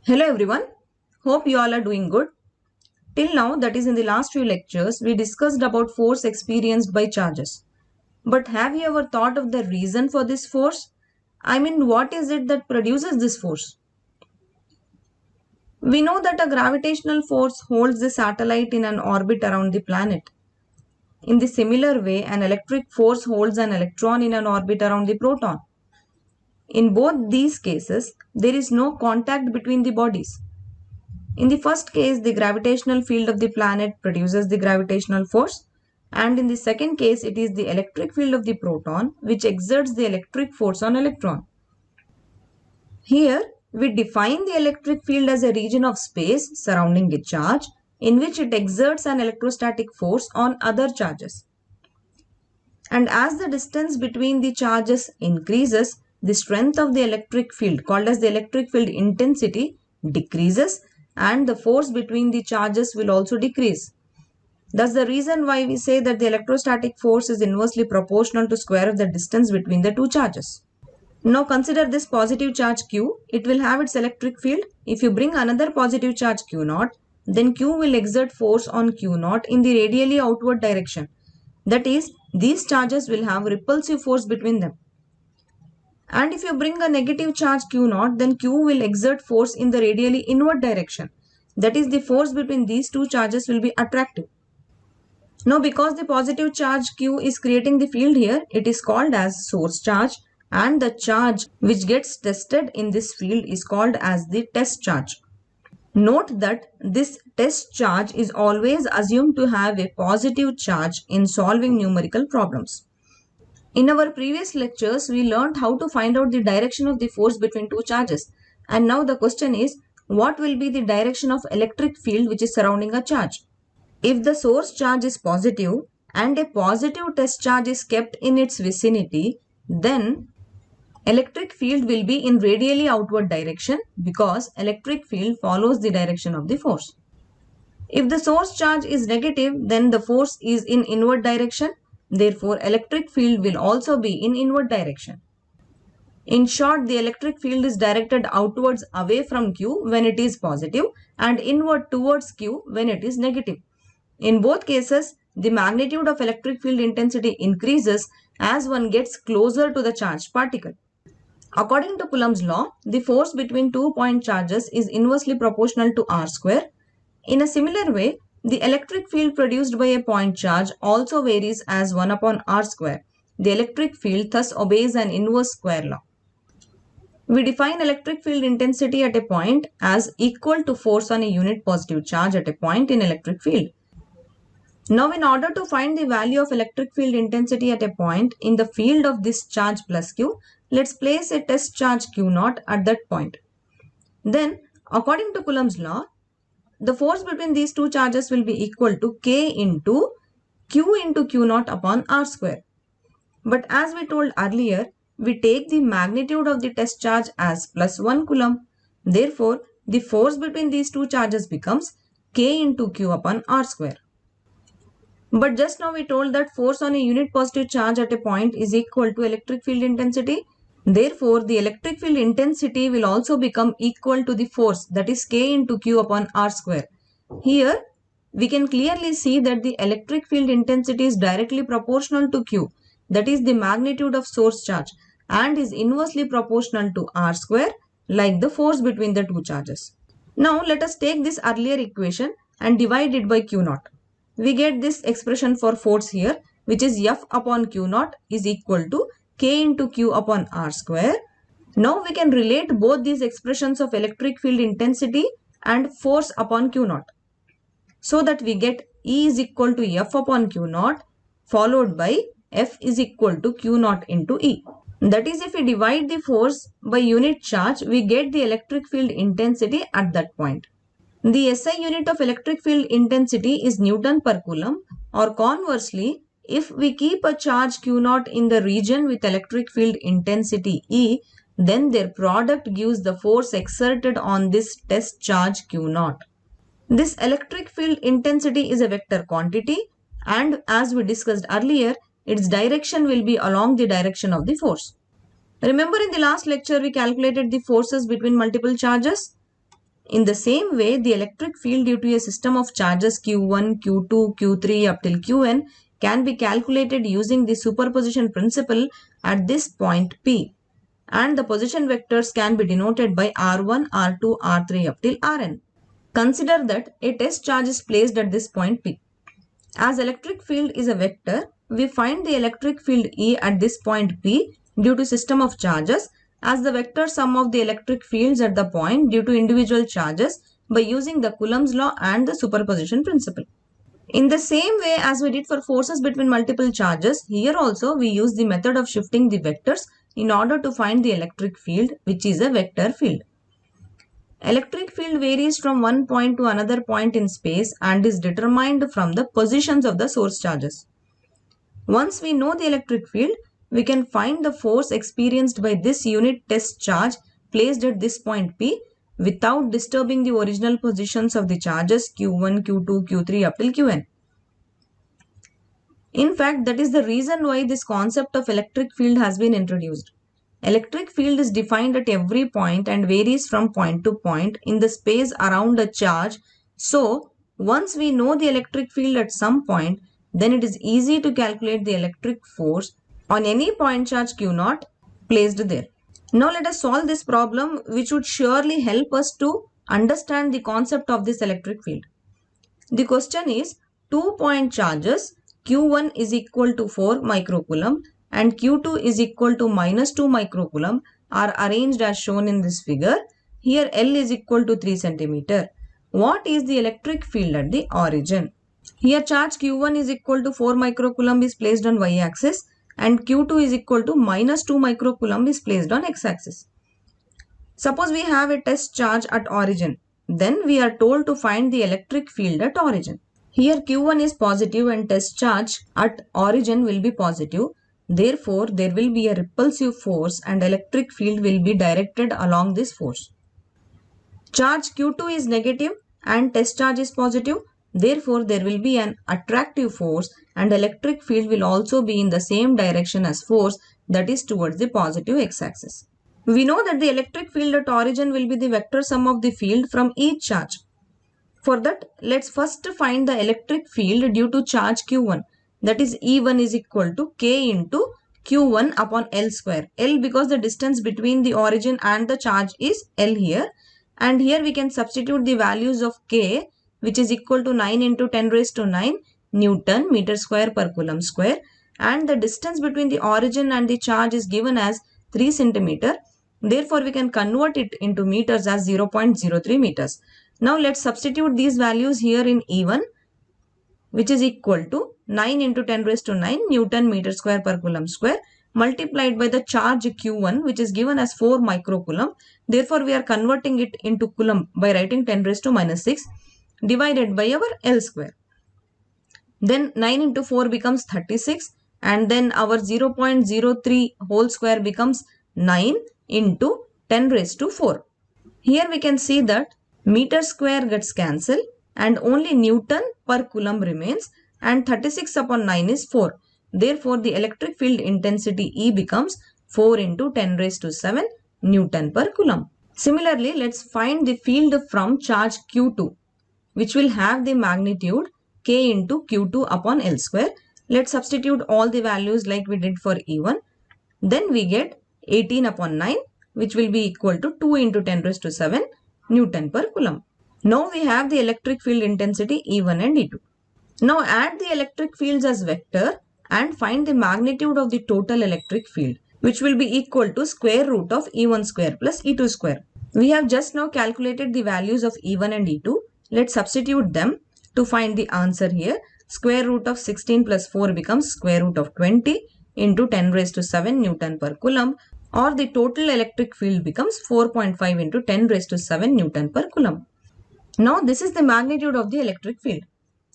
Hello everyone, hope you all are doing good. Till now, that is in the last few lectures, we discussed about force experienced by charges. But have you ever thought of the reason for this force? I mean, what is it that produces this force? We know that a gravitational force holds the satellite in an orbit around the planet. In the similar way, an electric force holds an electron in an orbit around the proton. In both these cases, there is no contact between the bodies. In the first case, the gravitational field of the planet produces the gravitational force, and in the second case, it is the electric field of the proton which exerts the electric force on electron. Here, we define the electric field as a region of space surrounding a charge in which it exerts an electrostatic force on other charges. And as the distance between the charges increases, the strength of the electric field, called as the electric field intensity, decreases, and the force between the charges will also decrease. That's the reason why we say that the electrostatic force is inversely proportional to square of the distance between the two charges. Now consider this positive charge Q. It will have its electric field. If you bring another positive charge Q0, then Q will exert force on Q0 in the radially outward direction. That is, these charges will have repulsive force between them. And if you bring a negative charge Q0, then Q will exert force in the radially inward direction. That is, the force between these two charges will be attractive. Now, because the positive charge Q is creating the field here, it is called as source charge, and the charge which gets tested in this field is called as the test charge. Note that this test charge is always assumed to have a positive charge in solving numerical problems. In our previous lectures, we learned how to find out the direction of the force between two charges. And now the question is, what will be the direction of electric field which is surrounding a charge? If the source charge is positive and a positive test charge is kept in its vicinity, then electric field will be in radially outward direction because electric field follows the direction of the force. If the source charge is negative, then the force is in inward direction. Therefore, electric field will also be in inward direction. In short, the electric field is directed outwards away from Q when it is positive and inward towards Q when it is negative. In both cases, the magnitude of electric field intensity increases as one gets closer to the charged particle. According to Coulomb's law, the force between 2 point charges is inversely proportional to r square. In a similar way, the electric field produced by a point charge also varies as 1 upon r square. The electric field thus obeys an inverse square law. We define electric field intensity at a point as equal to force on a unit positive charge at a point in electric field. Now, in order to find the value of electric field intensity at a point in the field of this charge plus Q, let's place a test charge Q0 at that point. Then, according to Coulomb's law, the force between these two charges will be equal to K into Q0 upon R square. But as we told earlier, we take the magnitude of the test charge as plus 1 Coulomb. Therefore, the force between these two charges becomes K into Q upon R square. But just now we told that force on a unit positive charge at a point is equal to electric field intensity. Therefore, the electric field intensity will also become equal to the force, that is K into Q upon R square. Here, we can clearly see that the electric field intensity is directly proportional to Q, that is the magnitude of source charge, and is inversely proportional to R square, like the force between the two charges. Now, let us take this earlier equation and divide it by Q0. We get this expression for force here, which is F upon Q0 is equal to K into Q upon R square. Now we can relate both these expressions of electric field intensity and force upon Q0. So that we get E is equal to F upon Q0 followed by F is equal to Q0 into E. That is, if we divide the force by unit charge, we get the electric field intensity at that point. The SI unit of electric field intensity is Newton per Coulomb, or conversely, if we keep a charge Q0 in the region with electric field intensity E, then their product gives the force exerted on this test charge Q0. This electric field intensity is a vector quantity, and as we discussed earlier, its direction will be along the direction of the force. Remember, in the last lecture we calculated the forces between multiple charges. In the same way, the electric field due to a system of charges Q1, Q2, Q3 up till Qn can be calculated using the superposition principle at this point P, and the position vectors can be denoted by R1, R2, R3 up till Rn. Consider that a test charge is placed at this point P. As electric field is a vector, we find the electric field E at this point P due to system of charges as the vector sum of the electric fields at the point due to individual charges by using the Coulomb's law and the superposition principle. In the same way as we did for forces between multiple charges, here also we use the method of shifting the vectors in order to find the electric field, which is a vector field. Electric field varies from one point to another point in space and is determined from the positions of the source charges. Once we know the electric field, we can find the force experienced by this unit test charge placed at this point P without disturbing the original positions of the charges Q1, Q2, Q3 up till Qn. In fact, that is the reason why this concept of electric field has been introduced. Electric field is defined at every point and varies from point to point in the space around a charge. So, once we know the electric field at some point, then it is easy to calculate the electric force on any point charge Q0 placed there. Now let us solve this problem, which would surely help us to understand the concept of this electric field. The question is, 2 point charges Q1 is equal to 4 microcoulomb and Q2 is equal to minus 2 microcoulomb are arranged as shown in this figure. Here L is equal to 3 centimeter. What is the electric field at the origin? Here charge Q1 is equal to 4 microcoulomb is placed on y-axis and Q2 is equal to minus 2 microcoulomb is placed on x-axis. Suppose we have a test charge at origin. Then we are told to find the electric field at origin. Here Q1 is positive and test charge at origin will be positive. Therefore, there will be a repulsive force and electric field will be directed along this force. Charge Q2 is negative and test charge is positive. Therefore, there will be an attractive force and electric field will also be in the same direction as force, that is towards the positive x-axis. We know that the electric field at origin will be the vector sum of the field from each charge. For that, let's first find the electric field due to charge Q1. That is E1 is equal to K into Q1 upon L square. L because the distance between the origin and the charge is L here. And here we can substitute the values of K, which is equal to 9 into 10 raised to 9 Newton meter square per coulomb square. And the distance between the origin and the charge is given as 3 centimeter. Therefore, we can convert it into meters as 0.03 meters. Now, let's substitute these values here in E1, which is equal to 9 into 10 raised to 9 Newton meter square per coulomb square multiplied by the charge Q1, which is given as 4 microcoulomb. Therefore, we are converting it into coulomb by writing 10 raised to minus 6 divided by our L square. Then 9 into 4 becomes 36 and then our 0.03 whole square becomes 9 into 10 raised to 4. Here we can see that meter square gets cancelled and only Newton per coulomb remains and 36 upon 9 is 4. Therefore, the electric field intensity E becomes 4 into 10 raised to 7 Newton per coulomb. Similarly, let's find the field from charge Q2, which will have the magnitude K into Q2 upon L square. Let's substitute all the values like we did for E1. Then we get 18 upon 9, which will be equal to 2 into 10 raised to 7 Newton per coulomb. Now we have the electric field intensity E1 and E2. Now add the electric fields as vector and find the magnitude of the total electric field, which will be equal to square root of E1 square plus E2 square. We have just now calculated the values of E1 and E2. Let's substitute them to find the answer here. Square root of 16 plus 4 becomes square root of 20 into 10 raised to 7 Newton per coulomb, or the total electric field becomes 4.5 into 10 raised to 7 Newton per coulomb. Now this is the magnitude of the electric field.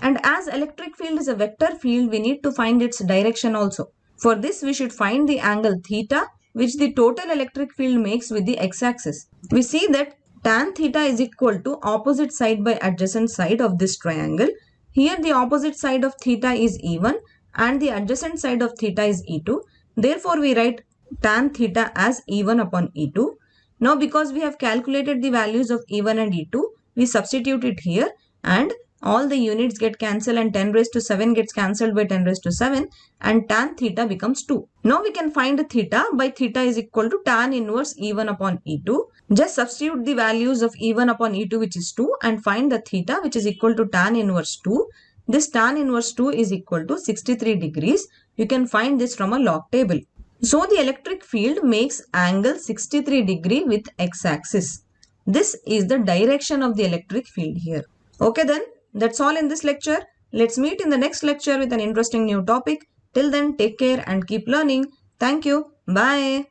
And as electric field is a vector field, we need to find its direction also. For this, we should find the angle theta, which the total electric field makes with the x-axis. We see that tan theta is equal to opposite side by adjacent side of this triangle. Here the opposite side of theta is E1 and the adjacent side of theta is E2. Therefore, we write tan theta as E1 upon E2. Now because we have calculated the values of E1 and E2, we substitute it here and all the units get cancelled and 10 raised to 7 gets cancelled by 10 raised to 7 and tan theta becomes 2. Now we can find theta by theta is equal to tan inverse E1 upon E2. Just substitute the values of E1 upon E2 which is 2 and find the theta which is equal to tan inverse 2. This tan inverse 2 is equal to 63 degrees. You can find this from a log table. So the electric field makes angle 63 degree with x-axis. This is the direction of the electric field here. Okay then, that's all in this lecture. Let's meet in the next lecture with an interesting new topic. Till then, take care and keep learning. Thank you. Bye.